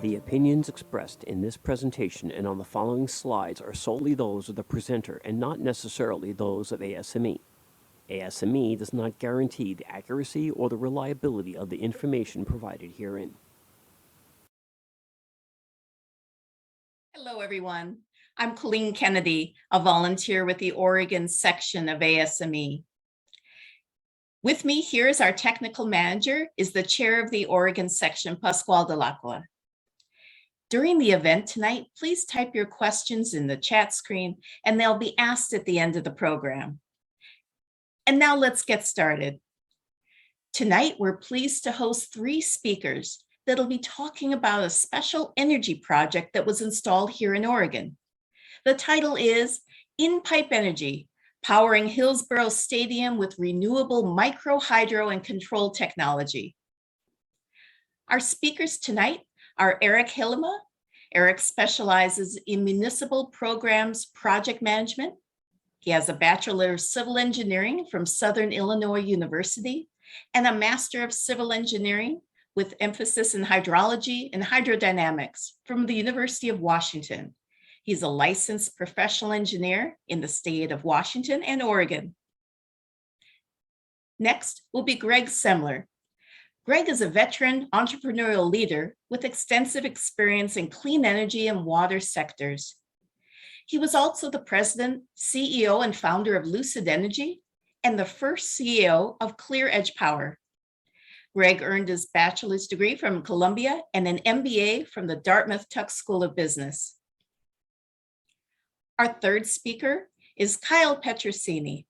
The opinions expressed in this presentation and on the following slides are solely those of the presenter and not necessarily those of ASME. ASME does not guarantee the accuracy or the reliability of the information provided herein. Hello, everyone. I'm Colleen Kennedy, a volunteer with the Oregon section of ASME. With me here is our technical manager, is the chair of the Oregon section, Pascual Delacqua. During the event tonight, please type your questions in the chat screen and they'll be asked at the end of the program. And now let's get started. Tonight, we're pleased to host 3 speakers that'll be talking about a special energy project that was installed here in Oregon. The title is In-Pipe Energy, Powering Hillsboro Stadium with Renewable Micro Hydro and Control Technology. Our speakers tonight are Eric Hielema. Eric specializes in municipal programs project management. He has a Bachelor of Civil Engineering from Southern Illinois University and a Master of Civil Engineering with emphasis in hydrology and hydrodynamics from the University of Washington. He's a licensed professional engineer in the state of Washington and Oregon. Next will be Gregg Semler. Gregg is a veteran entrepreneurial leader with extensive experience in clean energy and water sectors. He was also the president, CEO, and founder of Lucid Energy and the first CEO of Clear Edge Power. Gregg earned his bachelor's degree from Columbia and an MBA from the Dartmouth Tuck School of Business. Our third speaker is Kyle Petrocine.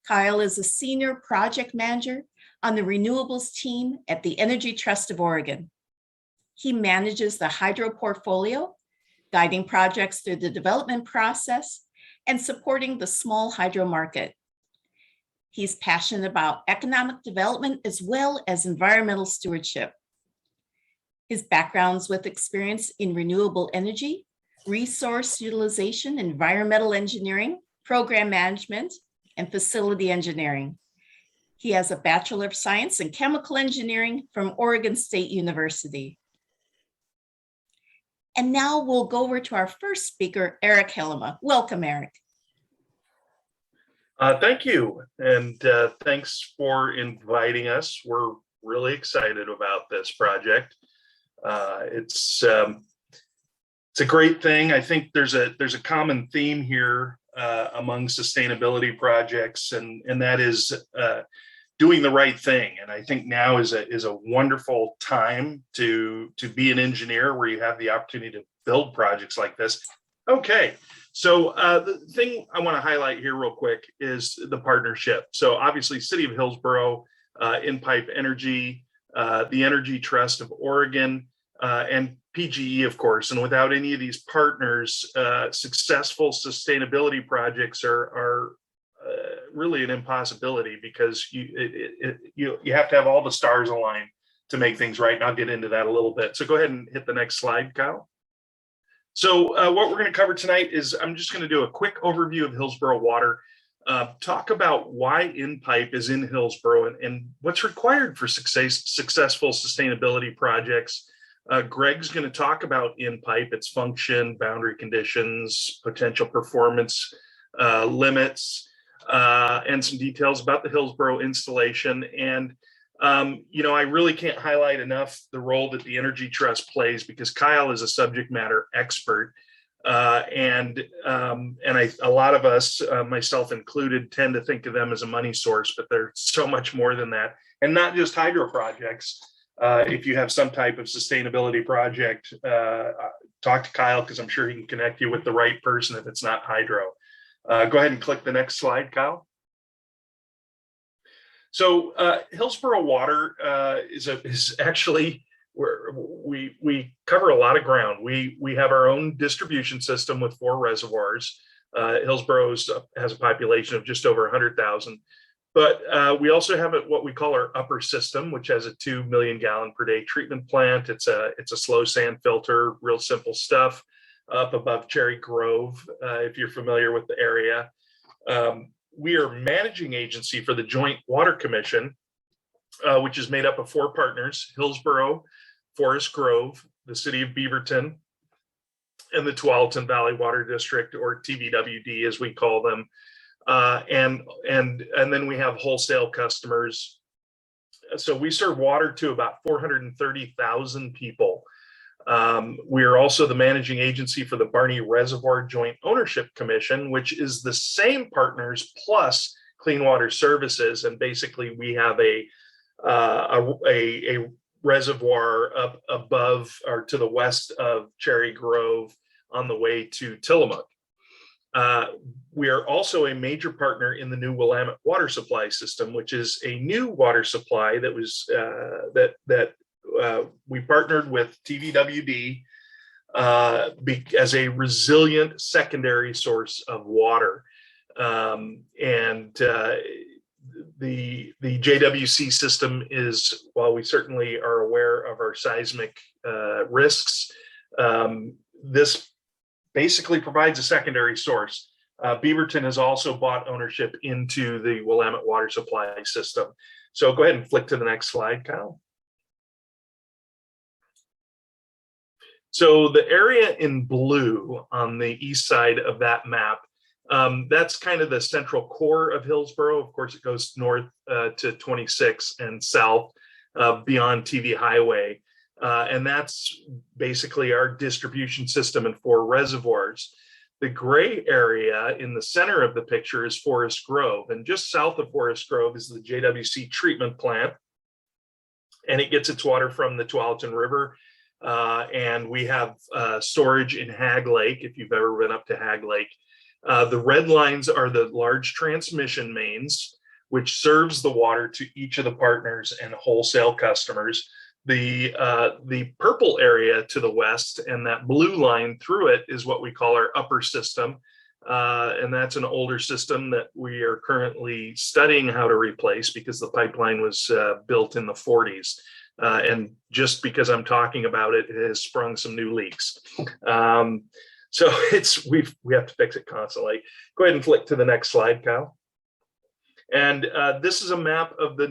Kyle is a senior project manager on the renewables team at the Energy Trust of Oregon. He manages the hydro portfolio, guiding projects through the development process and supporting the small hydro market. He's passionate about economic development as well as environmental stewardship. His background's with experience in renewable energy, resource utilization, environmental engineering, program management, and facility engineering. He has a Bachelor of Science in Chemical Engineering from Oregon State University. And now we'll go over to our first speaker, Eric Hielema. Welcome, Eric. Thank you, and thanks for inviting us. We're really excited about this project. It's a great thing. I think there's a common theme here among sustainability projects, and that is doing the right thing. And I think now is a wonderful time to be an engineer where you have the opportunity to build projects like this. Okay, so the thing I want to highlight here real quick is the partnership. So obviously, City of Hillsboro, InPipe Energy, the Energy Trust of Oregon, and PGE, of course. And without any of these partners, successful sustainability projects are really an impossibility, because you have to have all the stars align to make things right. And I'll get into that a little bit. So go ahead and hit the next slide, Kyle. So what we're going to cover tonight is I'm just going to do a quick overview of Hillsboro Water, talk about why InPipe is in Hillsboro and what's required for successful sustainability projects. Gregg's going to talk about InPipe, its function, boundary conditions, potential performance limits, and some details about the Hillsboro installation. And I really can't highlight enough the role that the Energy Trust plays, because Kyle is a subject matter expert, and a lot of us, myself included, tend to think of them as a money source, but they're so much more than that, and not just hydro projects. If you have some type of sustainability project, talk to Kyle, because I'm sure he can connect you with the right person if it's not hydro. Go ahead and click the next slide, Kyle. So Hillsboro Water is actually, we cover a lot of ground. We have our own distribution system with 4 reservoirs. Hillsboro has a population of just over 100,000. But we also have what we call our upper system, which has a 2 million gallon per day treatment plant. It's a slow sand filter, real simple stuff, up above Cherry Grove, if you're familiar with the area. We are managing agency for the Joint Water Commission, which is made up of 4 partners: Hillsboro, Forest Grove, the city of Beaverton, and the Tualatin Valley Water District, or TVWD as we call them. And then we have wholesale customers. So we serve water to about 430,000 people. We are also the managing agency for the Barney Reservoir Joint Ownership Commission, which is the same partners plus Clean Water Services. And basically we have a reservoir up above or to the west of Cherry Grove on the way to Tillamook. We are also a major partner in the new Willamette water supply system, which is a new water supply that was we partnered with TVWD as a resilient secondary source of water. The JWC system is, while we certainly are aware of our seismic risks, this basically provides a secondary source. Beaverton has also bought ownership into the Willamette water supply system. So go ahead and flick to the next slide, Kyle. So the area in blue on the east side of that map, that's kind of the central core of Hillsboro. Of course, it goes north to 26 and south beyond TV Highway. And that's basically our distribution system and 4 reservoirs. The gray area in the center of the picture is Forest Grove. And just south of Forest Grove is the JWC treatment plant. And it gets its water from the Tualatin River. And we have storage in Hag Lake, if you've ever been up to Hag Lake. The red lines are the large transmission mains, which serves the water to each of the partners and wholesale customers. The purple area to the west and that blue line through it is what we call our upper system. And that's an older system that we are currently studying how to replace because the pipeline was built in the 40s. And just because I'm talking about it, it has sprung some new leaks. So we have to fix it constantly. Go ahead and flick to the next slide, Kyle. And this is a map of the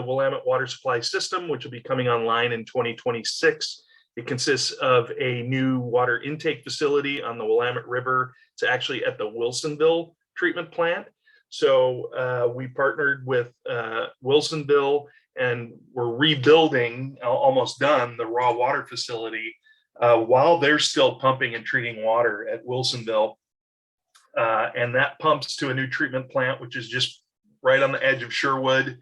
Willamette water supply system, which will be coming online in 2026. It consists of a new water intake facility on the Willamette River. It's actually at the Wilsonville treatment plant. So we partnered with Wilsonville, and we're rebuilding, almost done, the raw water facility while they're still pumping and treating water at Wilsonville. And that pumps to a new treatment plant, which is just right on the edge of Sherwood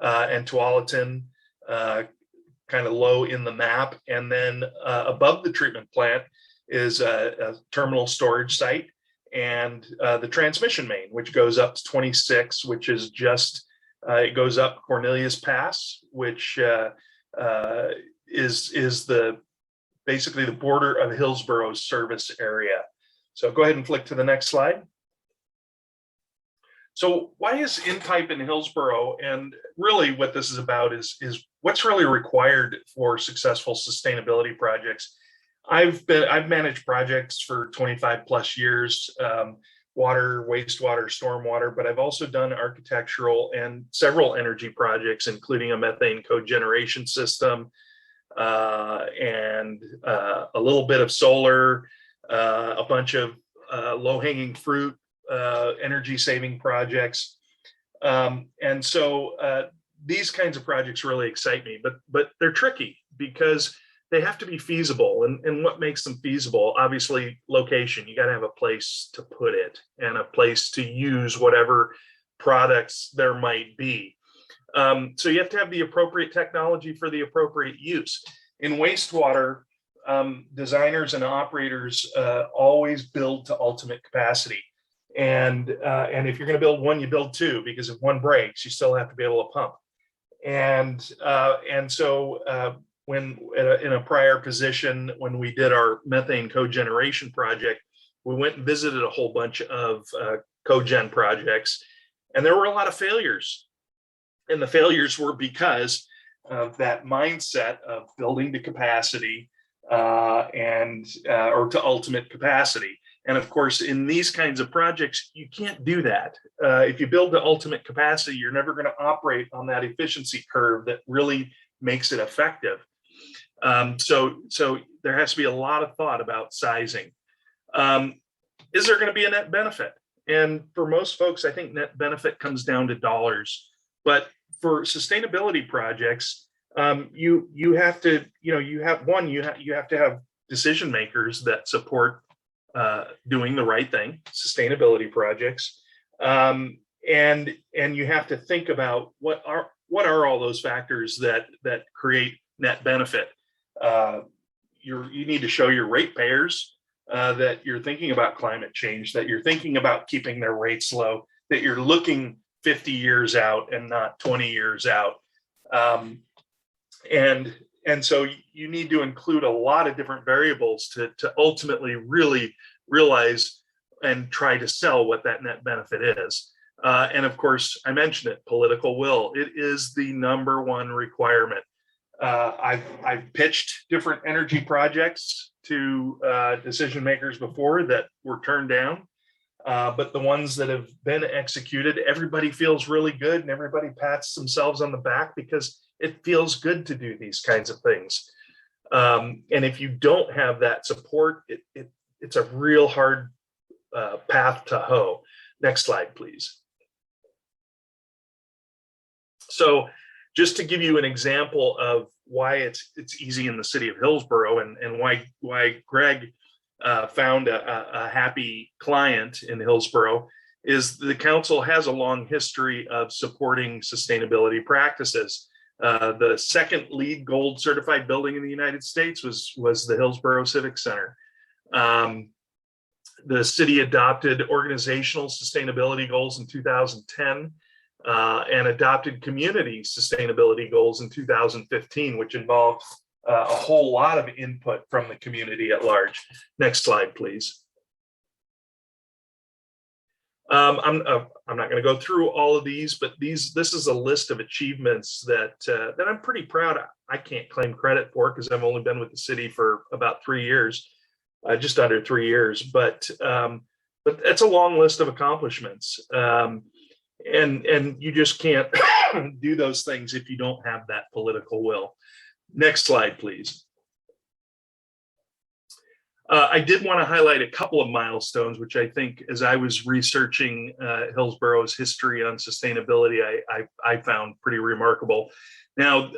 and Tualatin, kind of low in the map. And then above the treatment plant is a terminal storage site and the transmission main, which goes up to 26, which is just, it goes up Cornelius Pass, which is basically the border of Hillsboro's service area. So go ahead and flick to the next slide. So why is InPipe in Hillsboro? And really what this is about is what's really required for successful sustainability projects. I've managed projects for 25 plus years, water, wastewater, stormwater, but I've also done architectural and several energy projects, including a methane cogeneration system and a little bit of solar, a bunch of low-hanging fruit energy saving projects. And so these kinds of projects really excite me, but they're tricky because they have to be feasible. And what makes them feasible? Obviously, location. You got to have a place to put it and a place to use whatever products there might be. So you have to have the appropriate technology for the appropriate use. In wastewater, designers and operators always build to ultimate capacity. And if you're going to build one, you build two, because if one breaks, you still have to be able to pump. And so when in a prior position, when we did our methane cogeneration project, we went and visited a whole bunch of cogen projects, and there were a lot of failures. And the failures were because of that mindset of building to capacity or to ultimate capacity. And of course, in these kinds of projects, you can't do that. If you build to ultimate capacity, you're never going to operate on that efficiency curve that really makes it effective. So there has to be a lot of thought about sizing. Is there going to be a net benefit? And for most folks, I think net benefit comes down to dollars. But for sustainability projects, you have to, you have to have decision makers that support doing the right thing, sustainability projects, and you have to think about what are all those factors that create net benefit. You need to show your ratepayers that you're thinking about climate change, that you're thinking about keeping their rates low, that you're looking 50 years out and not 20 years out. And so you need to include a lot of different variables to ultimately really realize and try to sell what that net benefit is. And of course, I mentioned it, political will. It is the number one requirement. I've pitched different energy projects to decision makers before that were turned down. But the ones that have been executed, everybody feels really good and everybody pats themselves on the back because it feels good to do these kinds of things. And if you don't have that support, it's a real hard path to hoe. Next slide, please. So just to give you an example of why it's easy in the city of Hillsboro and why Gregg found a happy client in Hillsboro is the council has a long history of supporting sustainability practices. The second LEED Gold certified building in the United States was the Hillsboro Civic Center. The city adopted organizational sustainability goals in 2010 and adopted community sustainability goals in 2015, which involved a whole lot of input from the community at large. Next slide, please. I'm not going to go through all of these, but this is a list of achievements that I'm pretty proud of. I can't claim credit for because I've only been with the city for about 3 years, just under 3 years. But it's a long list of accomplishments, and you just can't do those things if you don't have that political will. Next slide, please. I did want to highlight a couple of milestones, which I think, as I was researching Hillsboro's history on sustainability, I found pretty remarkable. Now,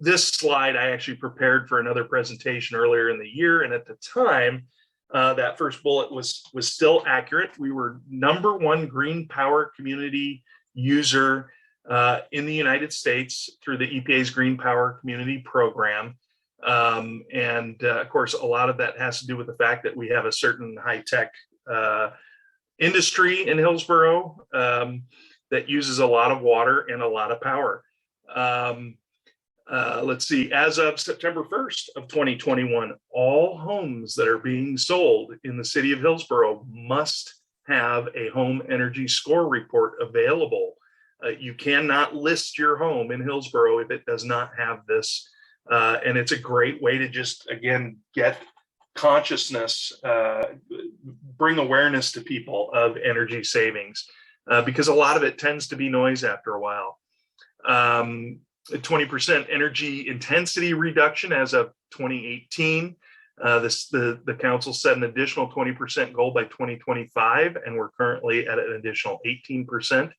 this slide I actually prepared for another presentation earlier in the year, and at the time, that first bullet was still accurate. We were #1 green power community user in the United States through the EPA's Green Power Community Program. Of course, a lot of that has to do with the fact that we have a certain high-tech industry in Hillsboro that uses a lot of water and a lot of power. Let's see, as of September 1st of 2021, all homes that are being sold in the city of Hillsboro must have a home energy score report available. You cannot list your home in Hillsboro if it does not have this. And it's a great way to just, again, get consciousness, bring awareness to people of energy savings, because a lot of it tends to be noise after a while. 20% energy intensity reduction as of 2018. The council set an additional 20% goal by 2025, and we're currently at an additional 18%.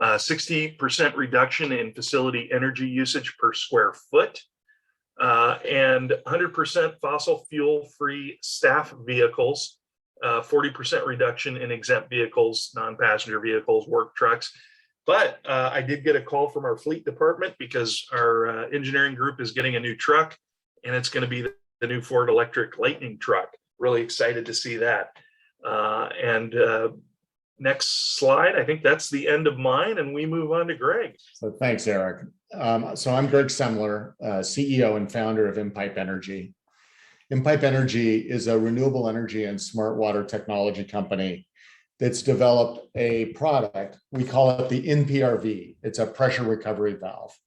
60% reduction in facility energy usage per square foot. And 100% fossil fuel-free staff vehicles, 40% reduction in exempt vehicles, non-passenger vehicles, work trucks. But I did get a call from our fleet department because our engineering group is getting a new truck, and it's going to be the new Ford electric Lightning truck. Really excited to see that. Next slide. I think that's the end of mine, and we move on to Gregg. So thanks, Eric. So I'm Gregg Semler, CEO and founder of InPipe Energy. InPipe Energy is a renewable energy and smart water technology company that's developed a product. We call it the In-PRV. It's a pressure recovery valve.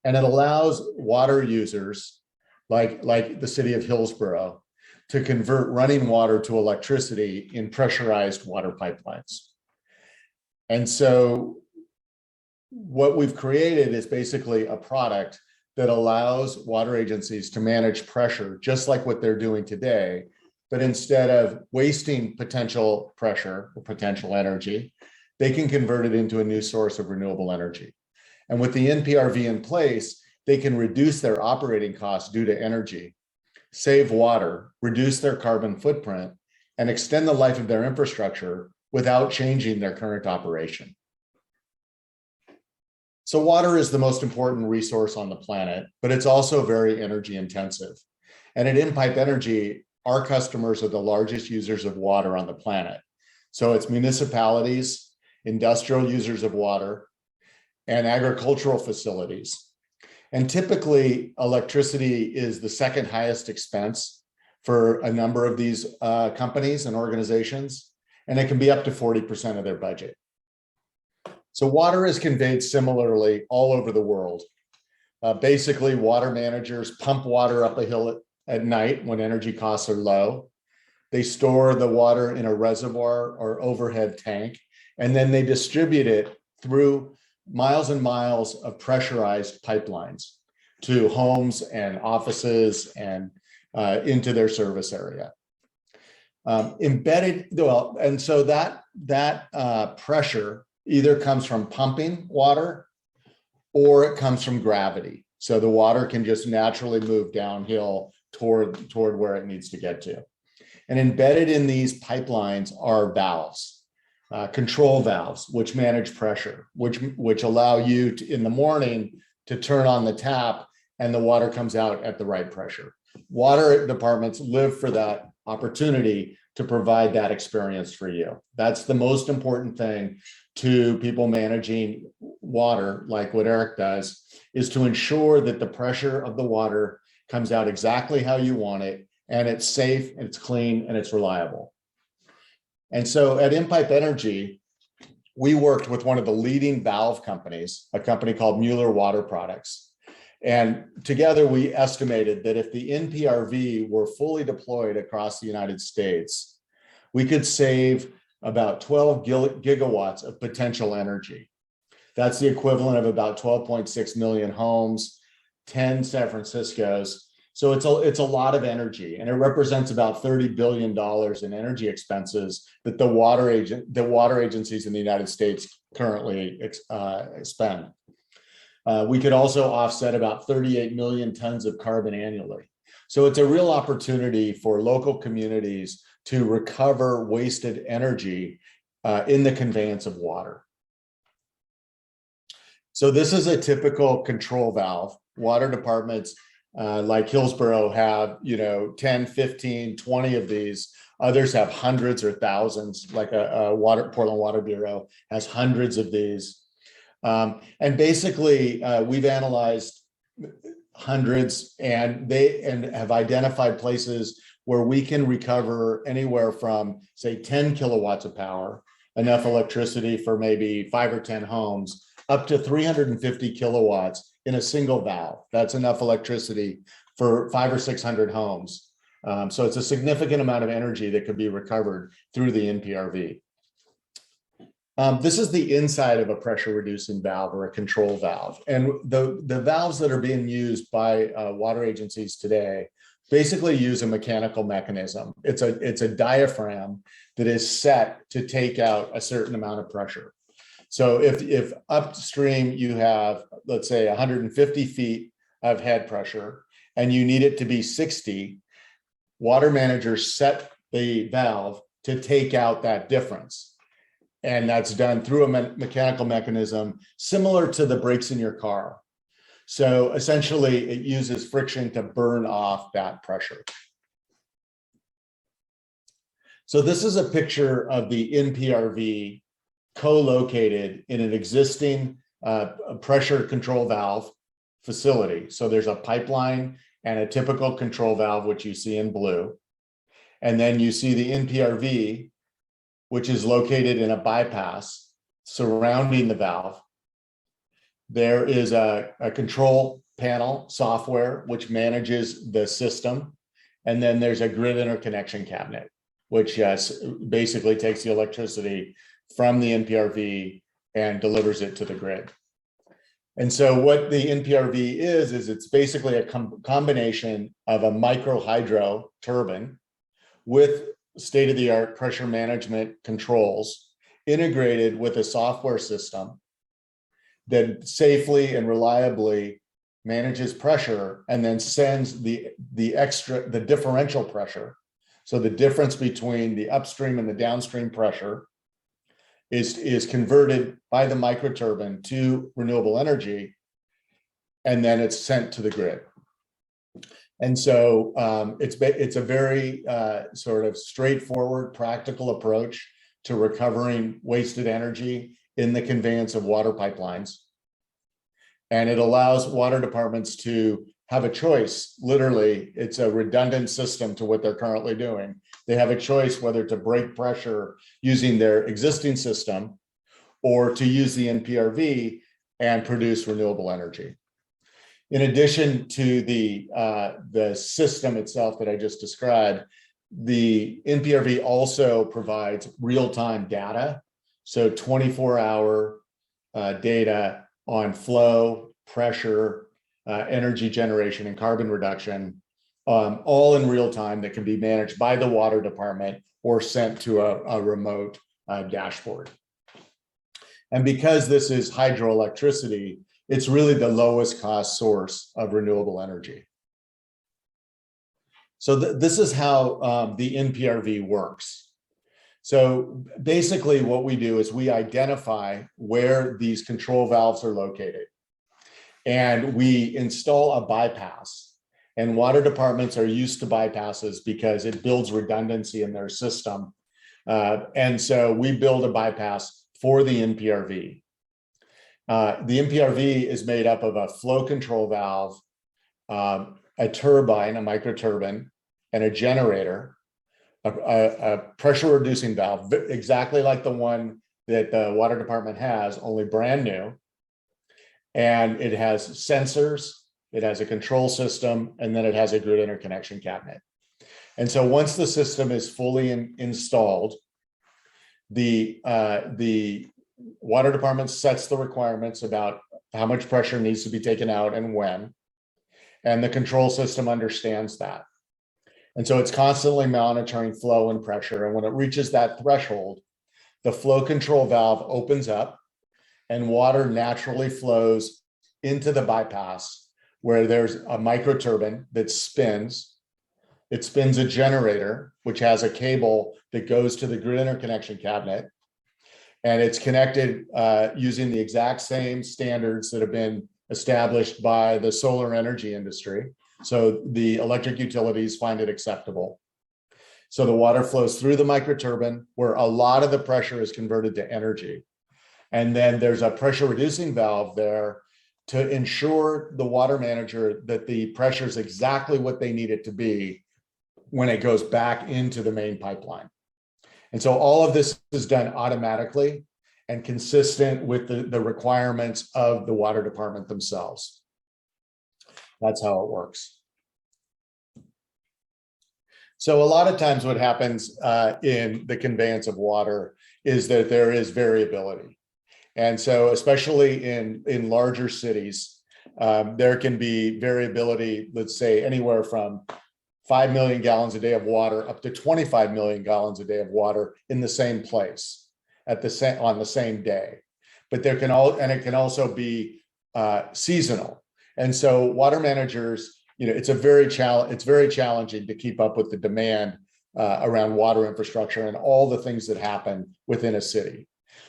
And it allows water users like the city of Hillsboro to convert running water to electricity in pressurized water pipelines. And so what we've created is basically a product that allows water agencies to manage pressure, just like what they're doing today. But instead of wasting potential pressure or potential energy, they can convert it into a new source of renewable energy. And with the In-PRV in place, they can reduce their operating costs due to energy, save water, reduce their carbon footprint, and extend the life of their infrastructure without changing their current operation. So water is the most important resource on the planet, but it's also very energy intensive. And at InPipe Energy, our customers are the largest users of water on the planet. So it's municipalities, industrial users of water, and agricultural facilities. And typically, electricity is the second highest expense for a number of these companies and organizations, and it can be up to 40% of their budget. So water is conveyed similarly all over the world. Basically, water managers pump water up a hill at night when energy costs are low. They store the water in a reservoir or overhead tank, and then they distribute it through miles and miles of pressurized pipelines to homes and offices and into their service area. And so that pressure either comes from pumping water or it comes from gravity. So the water can just naturally move downhill toward where it needs to get to. And embedded in these pipelines are valves, control valves, which manage pressure, which allow you to, in the morning, to turn on the tap and the water comes out at the right pressure. Water departments live for that opportunity to provide that experience for you. That's the most important thing to people managing water, like what Eric does, is to ensure that the pressure of the water comes out exactly how you want it, and it's safe, and it's clean, and it's reliable. And so at InPipe Energy, we worked with one of the leading valve companies, a company called Mueller Water Products. And together we estimated that if the In-PRV were fully deployed across the United States, we could save about 12 gigawatts of potential energy. That's the equivalent of about 12.6 million homes, 10 San Franciscos. So it's a lot of energy, and it represents about $30 billion in energy expenses that the water agencies in the United States currently spend. We could also offset about 38 million tons of carbon annually. So it's a real opportunity for local communities to recover wasted energy in the conveyance of water. So this is a typical control valve. Water departments like Hillsboro have, 10, 15, 20 of these. Others have hundreds or thousands, like Portland Water Bureau has hundreds of these. And basically, we've analyzed hundreds and have identified places where we can recover anywhere from, say, 10 kilowatts of power, enough electricity for maybe 5 or 10 homes, up to 350 kilowatts in a single valve. That's enough electricity for 500 or 600 homes. So it's a significant amount of energy that could be recovered through the In-PRV. This is the inside of a pressure reducing valve or a control valve. And the valves that are being used by water agencies today basically use a mechanical mechanism. It's a diaphragm that is set to take out a certain amount of pressure. So if upstream you have, let's say, 150 feet of head pressure and you need it to be 60, water managers set the valve to take out that difference. And that's done through a mechanical mechanism similar to the brakes in your car. So essentially, it uses friction to burn off that pressure. So this is a picture of the In-PRV co-located in an existing pressure control valve facility. So there's a pipeline and a typical control valve, which you see in blue. And then you see the In-PRV, which is located in a bypass surrounding the valve. There is a control panel software which manages the system. And then there's a grid interconnection cabinet, which basically takes the electricity from the In-PRV and delivers it to the grid. And so what the In-PRV is it's basically a combination of a micro hydro turbine with state-of-the-art pressure management controls integrated with a software system that safely and reliably manages pressure and then sends the differential pressure. So the difference between the upstream and the downstream pressure is converted by the microturbine to renewable energy, and then it's sent to the grid. And so it's a very sort of straightforward, practical approach to recovering wasted energy in the conveyance of water pipelines. And it allows water departments to have a choice. Literally, it's a redundant system to what they're currently doing. They have a choice whether to break pressure using their existing system or to use the In-PRV and produce renewable energy. In addition to the system itself that I just described, the In-PRV also provides real-time data. So 24-hour data on flow, pressure, energy generation, and carbon reduction, all in real time that can be managed by the water department or sent to a remote dashboard. And because this is hydroelectricity, it's really the lowest cost source of renewable energy. So this is how the In-PRV works. So basically what we do is we identify where these control valves are located, and we install a bypass. And water departments are used to bypasses because it builds redundancy in their system. And so we build a bypass for the In-PRV. The In-PRV is made up of a flow control valve, a turbine, a microturbine, and a generator, a pressure reducing valve, exactly like the one that the water department has, only brand new. And it has sensors, it has a control system, and then it has a grid interconnection cabinet. And so once the system is fully installed, the water department sets the requirements about how much pressure needs to be taken out and when, and the control system understands that. And so it's constantly monitoring flow and pressure. And when it reaches that threshold, the flow control valve opens up and water naturally flows into the bypass where there's a microturbine that spins. It spins a generator, which has a cable that goes to the grid interconnection cabinet. And it's connected using the exact same standards that have been established by the solar energy industry. So the electric utilities find it acceptable. So the water flows through the microturbine where a lot of the pressure is converted to energy. And then there's a pressure reducing valve there to ensure the water manager that the pressure is exactly what they need it to be when it goes back into the main pipeline. And so all of this is done automatically and consistent with the requirements of the water department themselves. That's how it works. So a lot of times what happens in the conveyance of water is that there is variability. And so especially in larger cities, there can be variability, let's say anywhere from 5 million gallons a day of water up to 25 million gallons a day of water in the same place on the same day. But it can also be seasonal. And so water managers, it's very challenging to keep up with the demand around water infrastructure and all the things that happen within a city.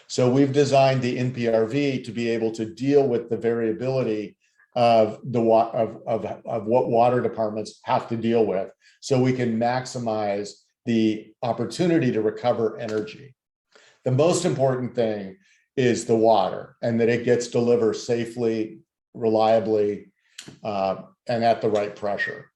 So we've designed the In-PRV to be able to deal with the variability of what water departments have to deal with, so we can maximize the opportunity to recover energy. The most important thing is the water, and that it gets delivered safely, reliably, and at the right pressure.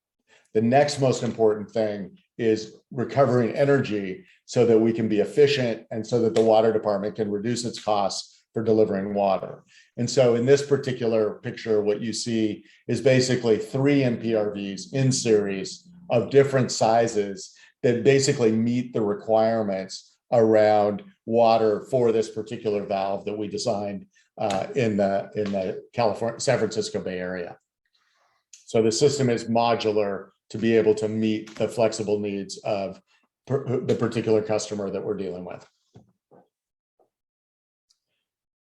The next most important thing is recovering energy so that we can be efficient and so that the water department can reduce its costs for delivering water. And so in this particular picture, what you see is basically 3 In-PRVs in series of different sizes that basically meet the requirements around water for this particular valve that we designed in the California, San Francisco Bay Area. So the system is modular to be able to meet the flexible needs of the particular customer that we're dealing with.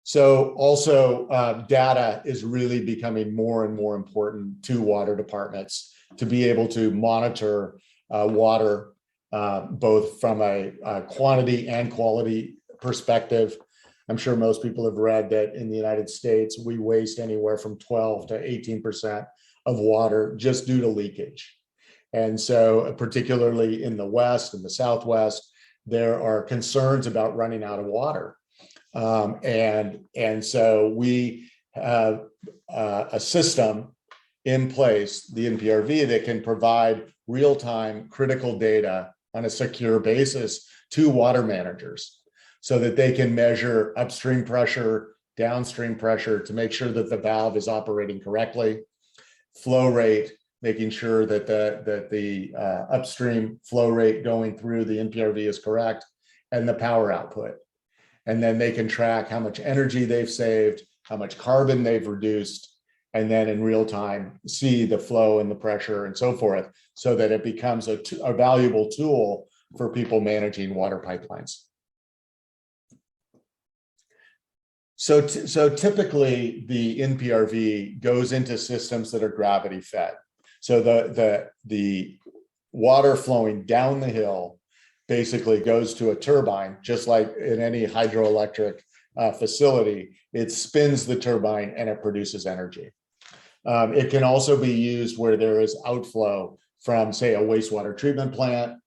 So also data is really becoming more and more important to water departments to be able to monitor water both from a quantity and quality perspective. I'm sure most people have read that in the United States, we waste anywhere from 12 to 18% of water just due to leakage. And so particularly in the West and the Southwest, there are concerns about running out of water. And so we have a system in place, the In-PRV, that can provide real-time critical data on a secure basis to water managers so that they can measure upstream pressure, downstream pressure to make sure that the valve is operating correctly, flow rate, making sure that the upstream flow rate going through the In-PRV is correct, and the power output. And then they can track how much energy they've saved, how much carbon they've reduced, and then in real time see the flow and the pressure and so forth, so that it becomes a valuable tool for people managing water pipelines. So typically the In-PRV goes into systems that are gravity fed. So the water flowing down the hill basically goes to a turbine, just like in any hydroelectric facility. It spins the turbine and it produces energy. It can also be used where there is outflow from, say, a wastewater treatment plant.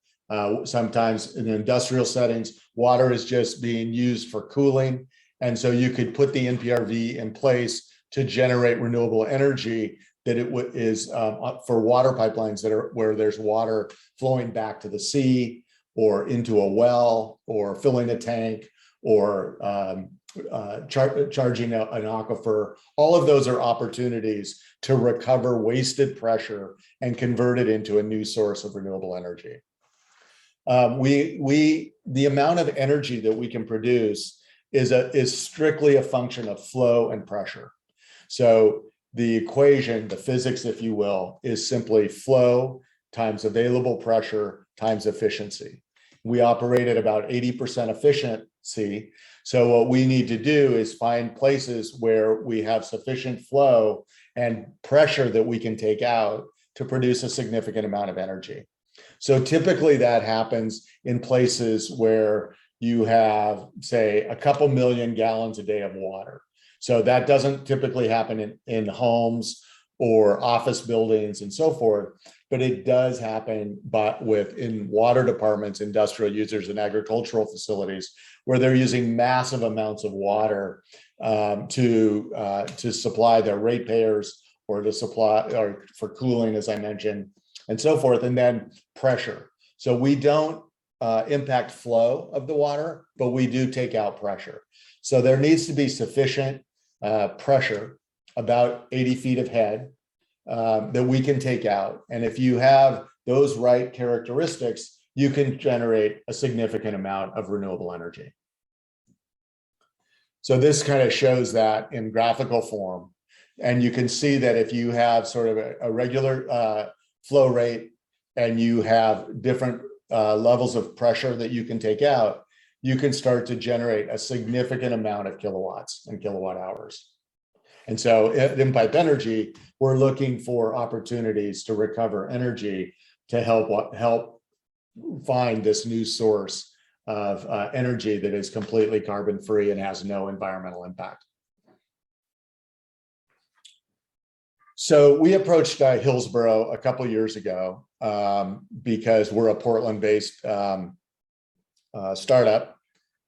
Sometimes in industrial settings, water is just being used for cooling. And so you could put the In-PRV in place to generate renewable energy that is for water pipelines that are where there's water flowing back to the sea or into a well or filling a tank or charging an aquifer. All of those are opportunities to recover wasted pressure and convert it into a new source of renewable energy. The amount of energy that we can produce is strictly a function of flow and pressure. So the equation, the physics, if you will, is simply flow times available pressure times efficiency. We operate at about 80% efficiency. So what we need to do is find places where we have sufficient flow and pressure that we can take out to produce a significant amount of energy. So typically that happens in places where you have, say, a couple million gallons a day of water. So that doesn't typically happen in homes or office buildings and so forth, but it does happen in water departments, industrial users, and agricultural facilities where they're using massive amounts of water to supply their ratepayers or to supply or for cooling, as I mentioned, and so forth, and then pressure. So we don't impact flow of the water, but we do take out pressure. So there needs to be sufficient pressure, about 80 feet of head, that we can take out. And if you have those right characteristics, you can generate a significant amount of renewable energy. So this kind of shows that in graphical form. And you can see that if you have sort of a regular flow rate and you have different levels of pressure that you can take out, you can start to generate a significant amount of kilowatts and kilowatt hours. And so at InPipe Energy, we're looking for opportunities to recover energy to help find this new source of energy that is completely carbon-free and has no environmental impact. So we approached Hillsboro a couple years ago because we're a Portland-based startup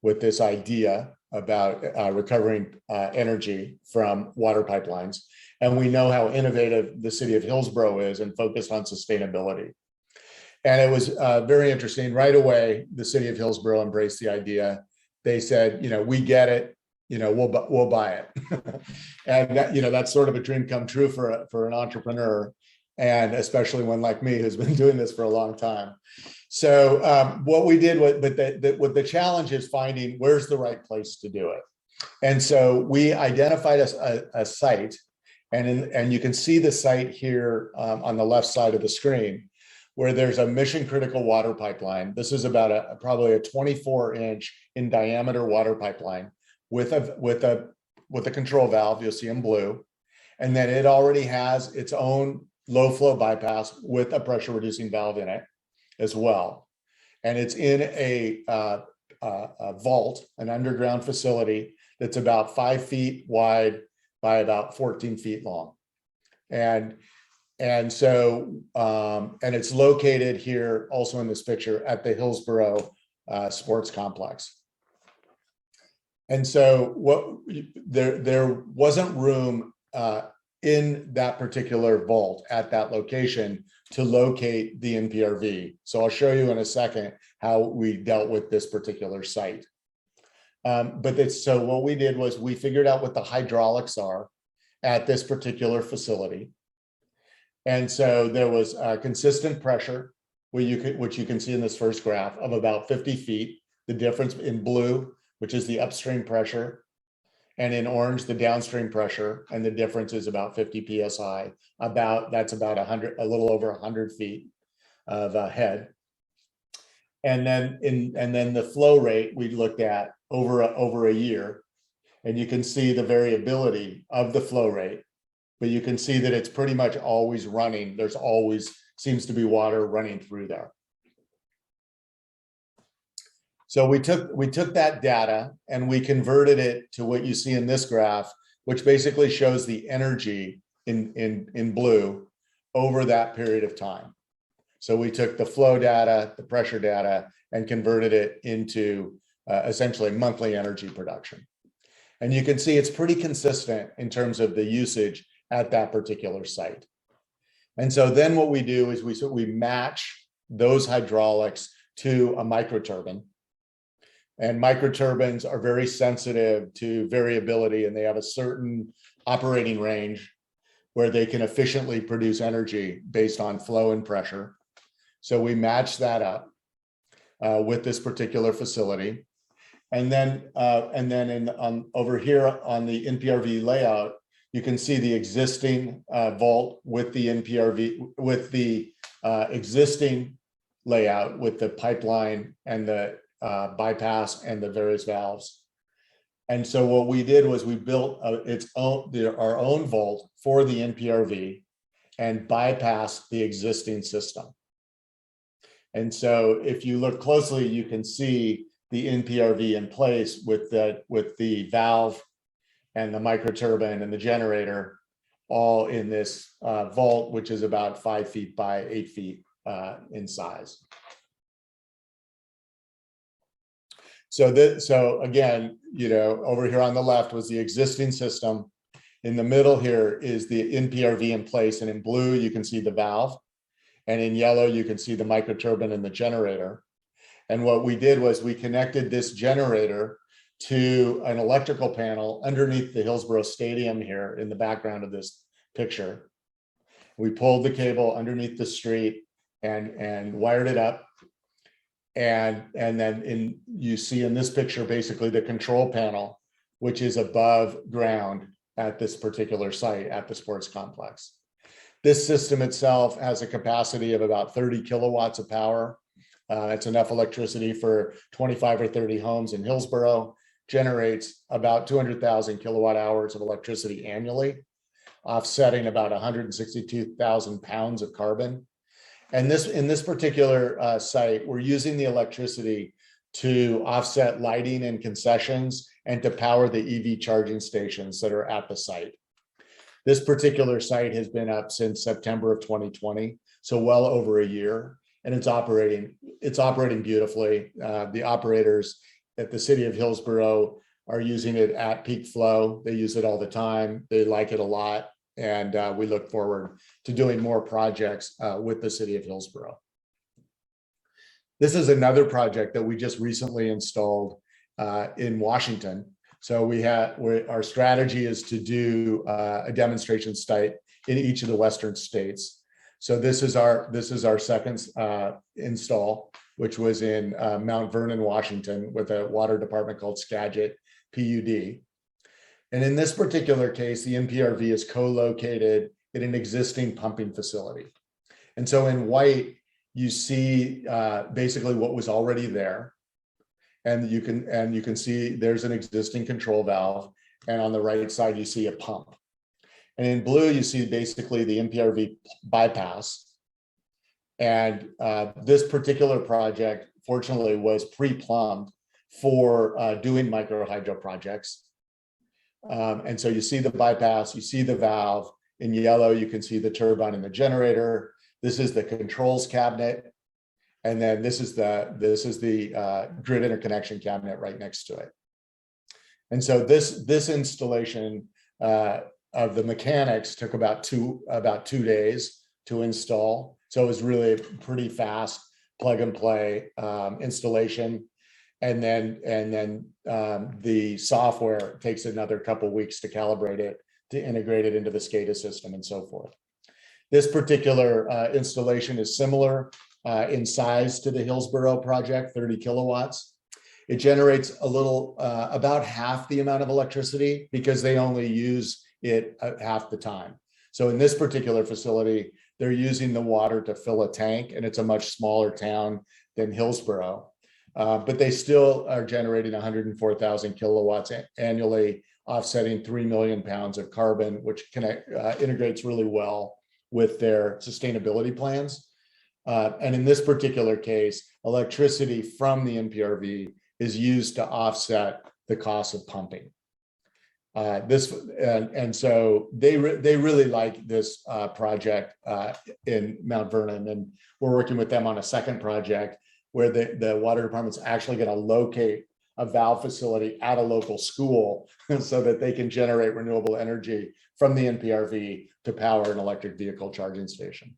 with this idea about recovering energy from water pipelines. And we know how innovative the city of Hillsboro is and focused on sustainability. And it was very interesting. Right away, the city of Hillsboro embraced the idea. They said, we get it, we'll buy it. And that, that's sort of a dream come true for an entrepreneur, and especially one like me who's been doing this for a long time. So what we did, but the challenge is finding where's the right place to do it. And so we identified a site, and you can see the site here on the left side of the screen, where there's a mission critical water pipeline. This is about probably a 24-inch in diameter water pipeline with a control valve. You'll see in blue, and then it already has its own low flow bypass with a pressure reducing valve in it as well. And it's in a vault, an underground facility that's about 5 feet wide by about 14 feet long. And so it's located here also in this picture at the Hillsboro Sports Complex. And so there wasn't room in that particular vault at that location to locate the In-PRV. So I'll show you in a second how we dealt with this particular site. So what we did was we figured out what the hydraulics are at this particular facility. And so there was a consistent pressure, which you can see in this first graph, of about 50 feet. The difference in blue, which is the upstream pressure, and in orange, the downstream pressure, and the difference is about 50 psi. That's about 100, a little over 100 feet of head. And then the flow rate we looked at over a year, and you can see the variability of the flow rate, but you can see that it's pretty much always running. There's always seems to be water running through there. So we took that data and we converted it to what you see in this graph, which basically shows the energy in blue over that period of time. So we took the flow data, the pressure data, and converted it into essentially monthly energy production. And you can see it's pretty consistent in terms of the usage at that particular site. And so then what we do is we match those hydraulics to a microturbine. And microturbines are very sensitive to variability, and they have a certain operating range where they can efficiently produce energy based on flow and pressure. So we match that up with this particular facility. And then over here on the In-PRV layout, you can see the existing vault with the In-PRV, with the existing layout with the pipeline and the bypass and the various valves. And so what we did was we built our own vault for the In-PRV and bypassed the existing system. And so if you look closely, you can see the In-PRV in place with the valve and the microturbine and the generator all in this vault, which is about 5 feet by 8 feet in size. So again, over here on the left was the existing system. In the middle here is the In-PRV in place, and in blue you can see the valve, and in yellow you can see the microturbine and the generator. And what we did was we connected this generator to an electrical panel underneath the Hillsboro Stadium here in the background of this picture. We pulled the cable underneath the street and wired it up. And then you see in this picture, basically the control panel, which is above ground at this particular site at the sports complex. This system itself has a capacity of about 30 kilowatts of power. It's enough electricity for 25 or 30 homes in Hillsboro, generates about 200,000 kilowatt hours of electricity annually, offsetting about 162,000 pounds of carbon. And in this particular site, we're using the electricity to offset lighting and concessions and to power the EV charging stations that are at the site. This particular site has been up since September of 2020, so well over a year, and it's operating beautifully. The operators at the city of Hillsboro are using it at peak flow. They use it all the time. They like it a lot. And we look forward to doing more projects with the city of Hillsboro. This is another project that we just recently installed in Washington. So our strategy is to do a demonstration site in each of the Western states. So this is our second install, which was in Mount Vernon, Washington, with a water department called Skagit, PUD. And in this particular case, the In-PRV is co-located in an existing pumping facility. And so in white, you see basically what was already there. And you can see there's an existing control valve. And on the right side, you see a pump. And in blue, you see basically the In-PRV bypass. And this particular project, fortunately, was pre-plumbed for doing micro hydro projects. And so you see the bypass, you see the valve. In yellow, you can see the turbine and the generator. This is the controls cabinet. And then this is the grid interconnection cabinet right next to it. And so this installation of the mechanics took about two days to install. So it was really a pretty fast plug and play installation. And then the software takes another couple of weeks to calibrate it, to integrate it into the SCADA system and so forth. This particular installation is similar in size to the Hillsboro project, 30 kilowatts. It generates a little, about half the amount of electricity because they only use it half the time. So in this particular facility, they're using the water to fill a tank, and it's a much smaller town than Hillsboro. But they still are generating 104,000 kilowatts annually, offsetting 3 million pounds of carbon, which integrates really well with their sustainability plans. And in this particular case, electricity from the In-PRV is used to offset the cost of pumping. And so they really like this project in Mount Vernon, and we're working with them on a second project where the water department's actually going to locate a valve facility at a local school so that they can generate renewable energy from the In-PRV to power an electric vehicle charging station.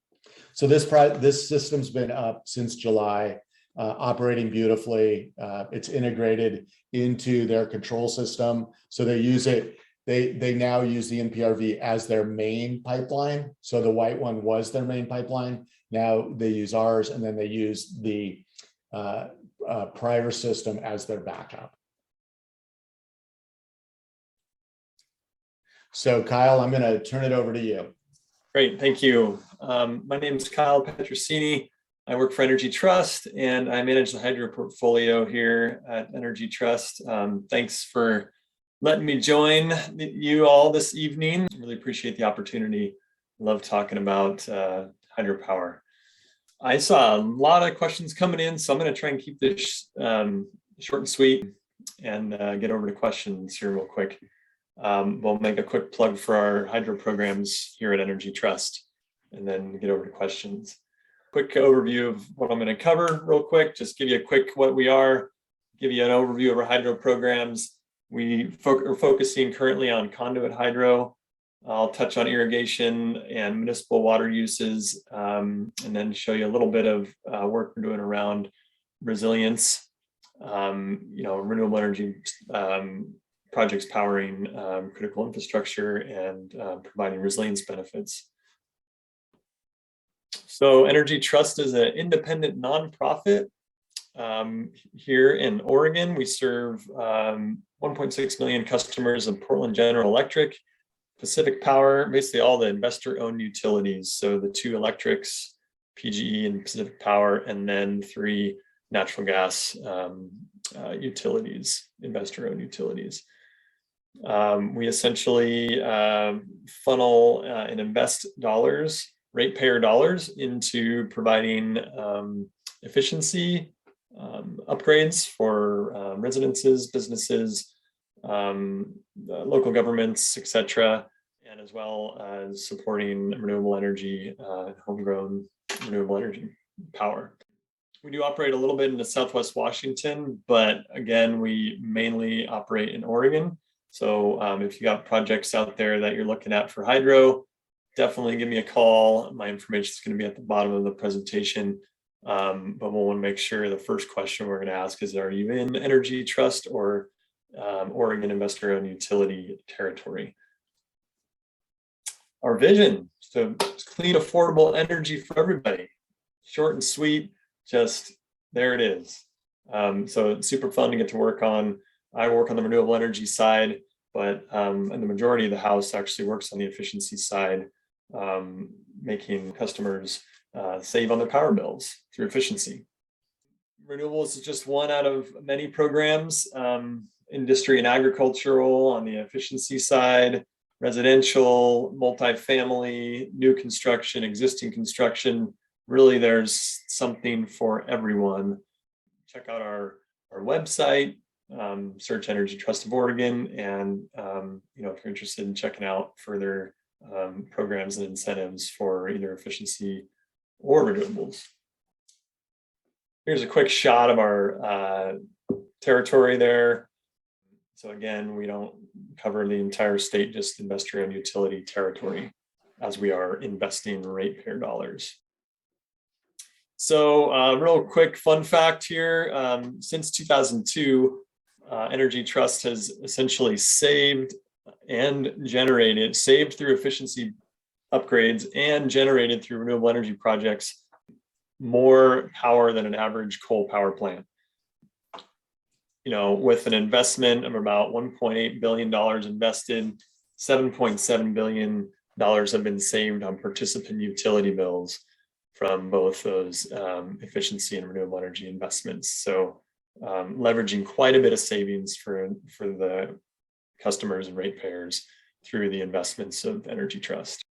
So this system's been up since July, operating beautifully. It's integrated into their control system. So they use it. They now use the In-PRV as their main pipeline. So the white one was their main pipeline. Now they use ours, and then they use the prior system as their backup. So Kyle, I'm going to turn it over to you. Great, thank you. My name is Kyle Petrocine. I work for Energy Trust, and I manage the hydro portfolio here at Energy Trust. Thanks for letting me join you all this evening. Really appreciate the opportunity. Love talking about hydropower. I saw a lot of questions coming in, so I'm going to try and keep this short and sweet and get over to questions here real quick. We'll make a quick plug for our hydro programs here at Energy Trust and then get over to questions. Quick overview of what I'm going to cover real quick, just give you a quick what we are, give you an overview of our hydro programs. We are focusing currently on conduit hydro. I'll touch on irrigation and municipal water uses, and then show you a little bit of work we're doing around resilience, renewable energy projects powering critical infrastructure and providing resilience benefits. So Energy Trust is an independent nonprofit here in Oregon. We serve 1.6 million customers of Portland General Electric, Pacific Power, basically all the investor-owned utilities. So the two electrics, PGE and Pacific Power, and then 3 natural gas utilities, investor-owned utilities. We essentially funnel and invest dollars, ratepayer dollars, into providing efficiency upgrades for residences, businesses, local governments, etc., and as well as supporting renewable energy, homegrown renewable energy power. We do operate a little bit into Southwest Washington, but again, we mainly operate in Oregon. So if you got projects out there that you're looking at for hydro, definitely give me a call. My information is going to be at the bottom of the presentation. But we'll want to make sure the first question we're going to ask is, are you in Energy Trust or Oregon investor-owned utility territory? Our vision, so clean, affordable energy for everybody. Short and sweet, just there it is. So it's super fun to get to work on I work on the renewable energy side, but and the majority of the house actually works on the efficiency side, making customers save on their power bills through efficiency. Renewables is just one out of many programs, industry and agricultural on the efficiency side, residential, multifamily, new construction, existing construction. Really, there's something for everyone. Check out our website, search Energy Trust of Oregon, and if you're interested in checking out further programs and incentives for either efficiency or renewables. Here's a quick shot of our territory there. So again, we don't cover the entire state, just investor-owned utility territory, as we are investing ratepayer dollars. So real quick fun fact here, since 2002, Energy Trust has essentially saved through efficiency upgrades and generated through renewable energy projects more power than an average coal power plant. With an investment of about $1.8 billion invested, $7.7 billion have been saved on participant utility bills from both those efficiency and renewable energy investments. So leveraging quite a bit of savings for the customers and ratepayers through the investments of Energy Trust.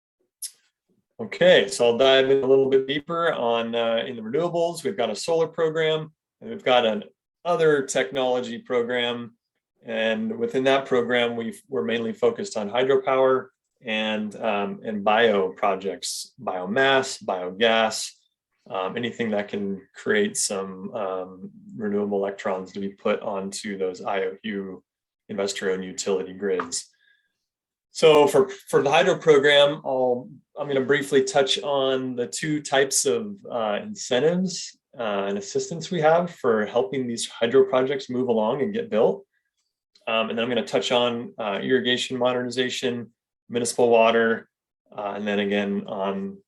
Okay, so I'll dive in a little bit deeper on in the renewables. We've got a solar program, and we've got an other technology program. And within that program, we're mainly focused on hydropower and bio projects, biomass, biogas, anything that can create some renewable electrons to be put onto those IOU investor-owned utility grids. So for the hydro program, I'm going to briefly touch on the two types of incentives and assistance we have for helping these hydro projects move along and get built. And then I'm going to touch on irrigation modernization, municipal water, and then again on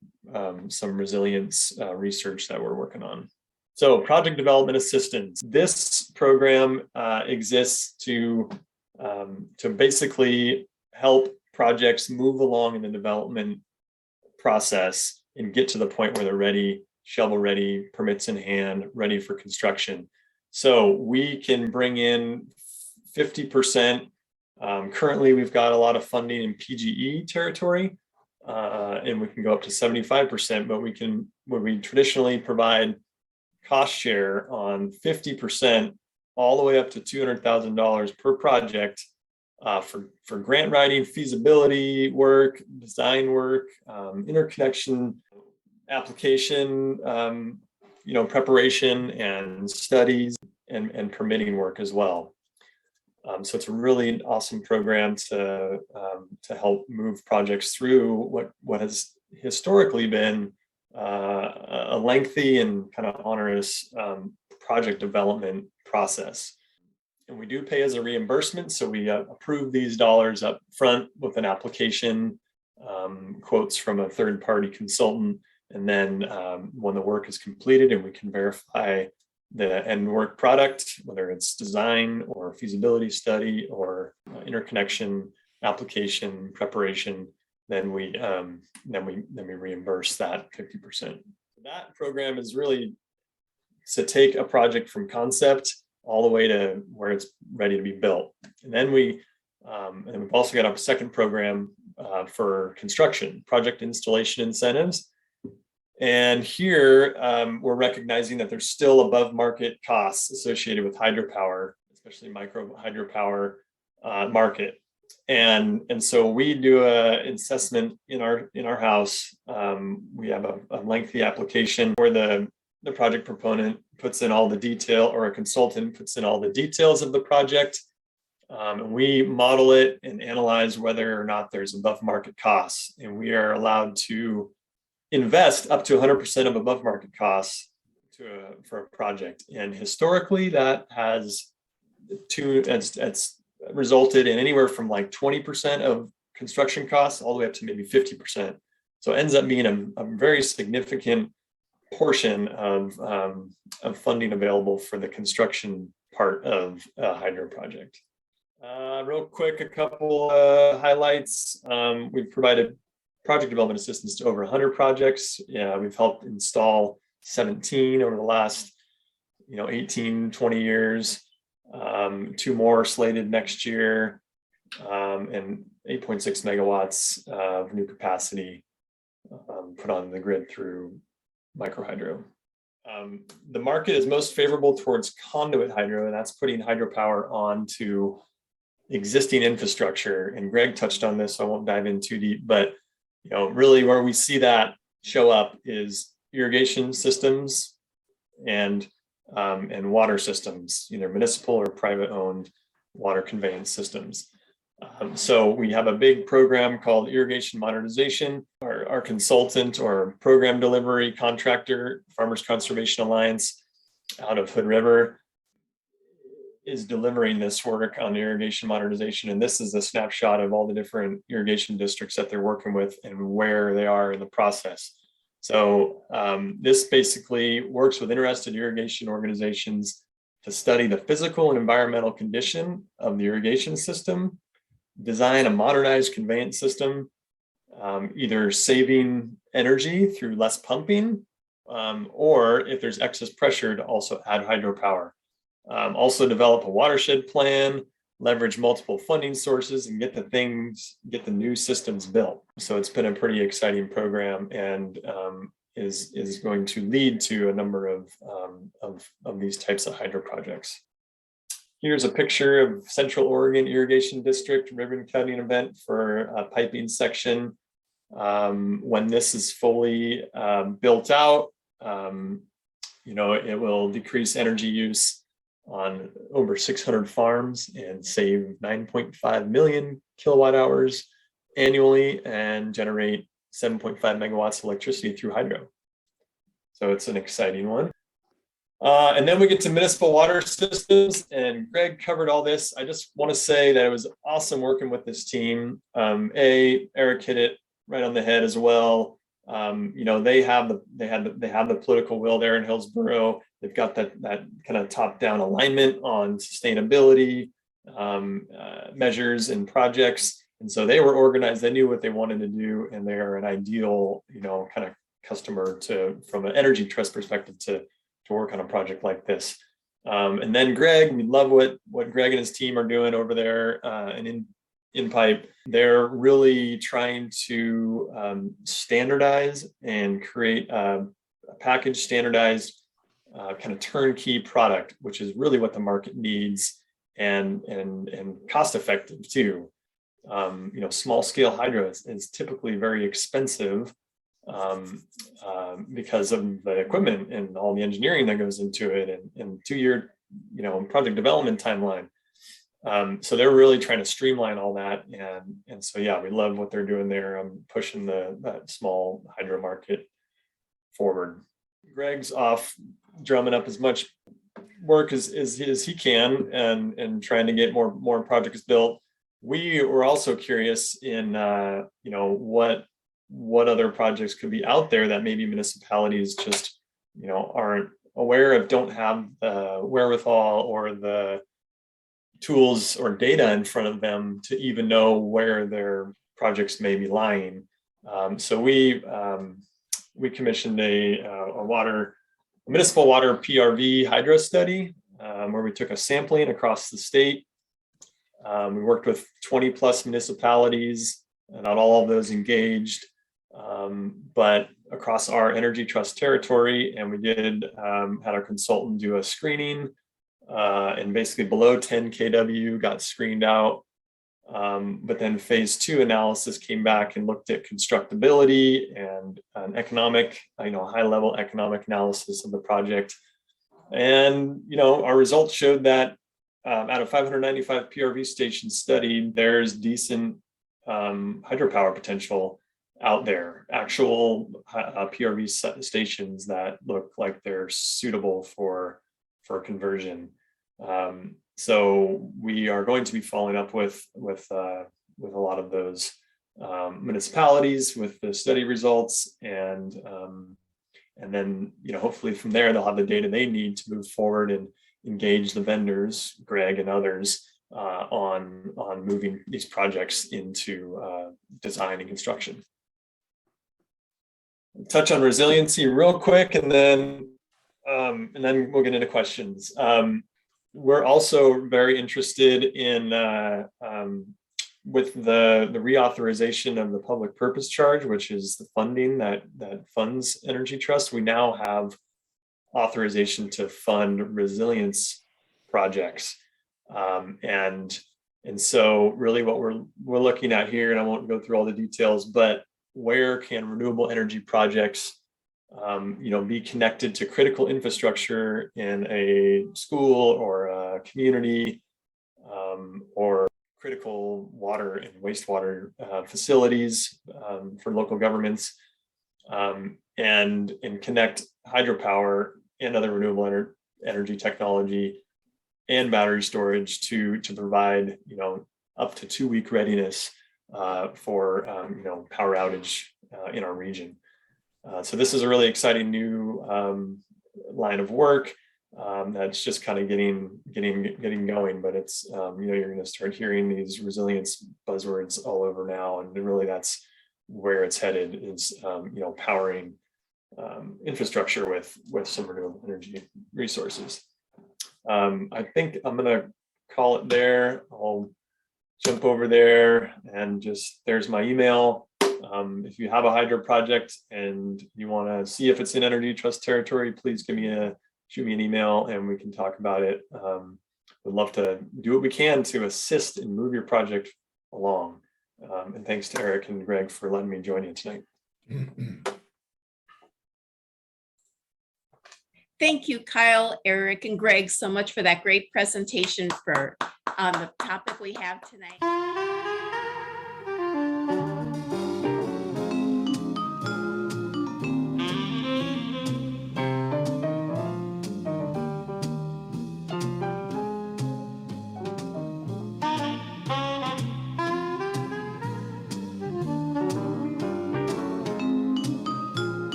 some resilience research that we're working on. So project development assistance. This program exists to basically help projects move along in the development process and get to the point where they're ready, shovel ready, permits in hand, ready for construction. So we can bring in 50%. Currently, we've got a lot of funding in PGE territory, and we can go up to 75%, but we traditionally provide cost share on 50% all the way up to $200,000 per project for grant writing, feasibility work, design work, interconnection application, preparation and studies and permitting work as well. So it's a really awesome program to help move projects through what has historically been a lengthy and kind of onerous project development process. And we do pay as a reimbursement, so we approve these dollars up front with an application, quotes from a third-party consultant, and then when the work is completed and we can verify the end work product, whether it's design or feasibility study or interconnection application preparation, then we reimburse that 50%. That program is really to take a project from concept all the way to where it's ready to be built. And then we've also got a second program for construction, project installation incentives. And here we're recognizing that there's still above market costs associated with hydropower, especially micro hydropower market. And so we do an assessment in our house. We have a lengthy application where the project proponent puts in all the detail, or a consultant puts in all the details of the project. And we model it and analyze whether or not there's above market costs. And we are allowed to invest up to 100% of above market costs for a project. And historically, that has it's resulted in anywhere from like 20% of construction costs all the way up to maybe 50%. So it ends up being a very significant portion of funding available for the construction part of a hydro project. Real quick, a couple highlights. We've provided project development assistance to over 100 projects. Yeah, we've helped install 17 over the last 18, 20 years. 2 more slated next year, and 8.6 megawatts of new capacity put on the grid through microhydro. The market is most favorable towards conduit hydro, and that's putting hydropower onto existing infrastructure. And Gregg touched on this, so I won't dive in too deep, but really where we see that show up is irrigation systems and water systems, either municipal or private owned water conveyance systems. So we have a big program called Irrigation Modernization. Our consultant or program delivery contractor, Farmers Conservation Alliance out of Hood River, is delivering this work on irrigation modernization. And this is a snapshot of all the different irrigation districts that they're working with and where they are in the process. So this basically works with interested irrigation organizations to study the physical and environmental condition of the irrigation system, design a modernized conveyance system, either saving energy through less pumping, or if there's excess pressure, to also add hydropower. Also develop a watershed plan, leverage multiple funding sources, and get the new systems built. So it's been a pretty exciting program, and is going to lead to a number of these types of hydro projects. Here's a picture of Central Oregon Irrigation District ribbon cutting event for a piping section. When this is fully built out, it will decrease energy use on over 600 farms and save 9.5 million kilowatt hours annually and generate 7.5 megawatts of electricity through hydro. So it's an exciting one. And then we get to municipal water systems, and Gregg covered all this. I just want to say that it was awesome working with this team. Eric hit it right on the head as well. They have the political will there in Hillsboro. They've got that kind of top-down alignment on sustainability measures and projects, and so they were organized. They knew what they wanted to do, and they're an ideal, kind of customer from an energy trust perspective to work on a project like this. And then Gregg, we love what Gregg and his team are doing over there in InPipe. They're really trying to standardize and create a package standardized kind of turnkey product, which is really what the market needs, and cost effective too. Small scale hydro is typically very expensive because of the equipment and all the engineering that goes into it, and 2-year project development timeline. So they're really trying to streamline all that, and so yeah, we love what they're doing there. I'm pushing that small hydro market forward. Gregg's off drumming up as much work as he can, and trying to get more projects built. We were also curious in what other projects could be out there that maybe municipalities just aren't aware of, don't have the wherewithal or the tools or data in front of them to even know where their projects may be lying. So we commissioned a municipal water PRV hydro study where we took a sampling across the state. We worked with 20 plus municipalities, not all of those engaged, but across our energy trust territory. And we had our consultant do a screening, and basically below 10 kW got screened out. But then phase 2 analysis came back and looked at constructability and an economic, high level economic analysis of the project. And, our results showed that out of 595 PRV stations studied, there's decent hydropower potential out there, actual PRV stations that look like they're suitable for conversion. So we are going to be following up with a lot of those municipalities with the study results, and then hopefully from there they'll have the data they need to move forward and engage the vendors, Gregg and others, on moving these projects into design and construction. Touch on resiliency real quick, and then we'll get into questions. We're also very interested in with the reauthorization of the public purpose charge, which is the funding that funds Energy Trust. We now have authorization to fund resilience projects, and so really what we're looking at here, and I won't go through all the details, but where can renewable energy projects be connected to critical infrastructure in a school or a community, or critical water and wastewater facilities for local governments, and connect hydropower and other renewable energy technology and battery storage to provide up to 2-week readiness for power outage in our region. So this is a really exciting new line of work that's just kind of getting going, but it's you're going to start hearing these resilience buzzwords all over now, and really that's where it's headed, is powering infrastructure with some renewable energy resources. I think I'm going to call it there. I'll jump over there, and there's my email. If you have a hydro project and you want to see if it's in Energy Trust territory, please shoot me an email and we can talk about it. We'd love to do what we can to assist and move your project along. And thanks to Eric and Gregg for letting me join you tonight. Thank you, Kyle, Eric, and Gregg, so much for that great presentation on the topic we have tonight.